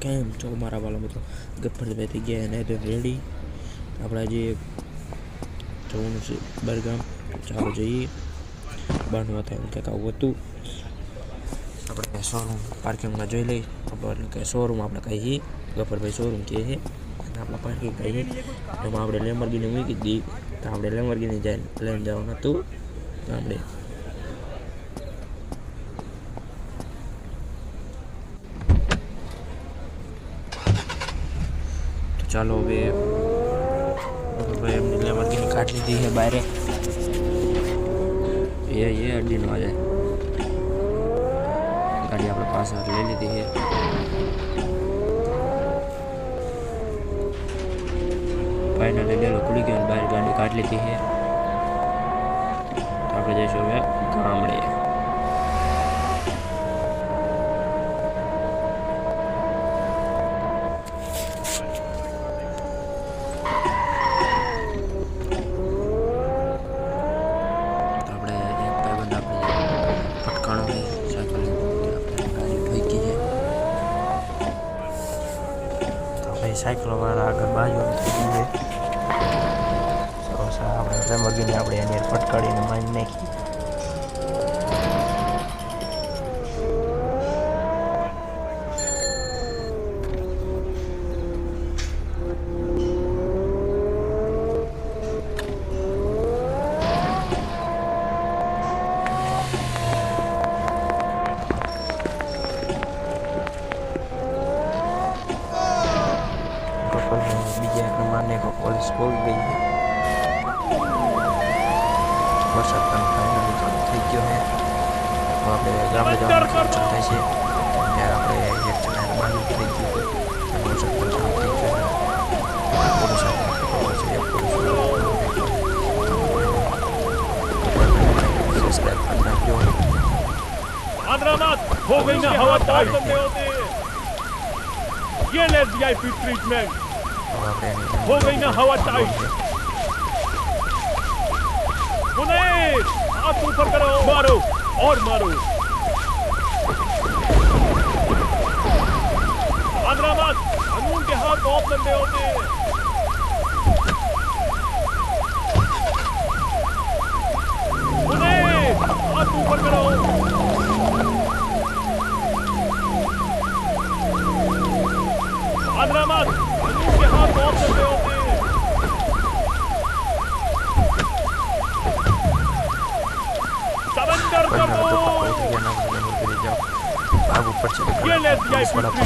કેમ છો મારા વાલા મિત્રો? ગફ્ફરભાઈ થઈ ગયા અને તો રેડી. આપણે આજે જવાનું છે બરગામ. ચાલો જઈએ. બહારનું વાતાવરણ કંઈક આવું હતું. આપણે શોરૂમ પાર્કિંગમાં જોઈ લઈ. એટલે કે શોરૂમ આપણે કહીએ, ગફ્ફરભાઈ શોરૂમ કહે છે. આપણે પાર્કિંગ કહીએ એમાં આપણે લેમ્બોર્ગિની મૂકી દીધી. તો આપણે લેમ્બોર્ગિની લઈને જવાનું હતું. તો આપણે ચાલો હવે એમની લેમ્બોર્ગિની કાઢ લીધી છે બહાર. એ અડીનો આજે ગાડી આપણે પાછળ લઈ લીધી છે. ફાઇનલી ડેલો ખુલી ગયો, બહાર ગાડી કાઢી લીધી છે. તો આપણે જઈશું હવે ગામડે. સાયકલ વાળા આગળ બાજુ આપણે લેમ્બોર્ગિની આપણે એની ફટકાડીને મારી નાખી. બીજા એક મારને પોલીસ પહોંચી ગઈ છે. વરસાદ પણ ફાઇનલી ચાલુ થઈ ગયો છે. તો આપણે ગામડે જવાનું ચાલુ થાય છે ત્યારે આપણે એક જણાને બાંધવું થઈ ગયું છે. વરસાદ પણ ચાલુ થઈ ગયો છે. પોલીસ સબસ્ક્રાઈબ કરી નાખજો. आदरानाथ हो गई ना हवा टाइट करने होते ये ले वीआईपी ट्रीटमेंट हो गई ना हवा टाइट मुनीर हाथ ऊपर करो मारो और मारो आदरानाथ कानून के हाथ बहुत लंबे होते हैं मुनीर हाथ ऊपर करो आदरानाथ कानून के हाथ बहुत लंबे होते हैं सरेंडर कर दो भाग ऊपर चले ये ले वीआईपी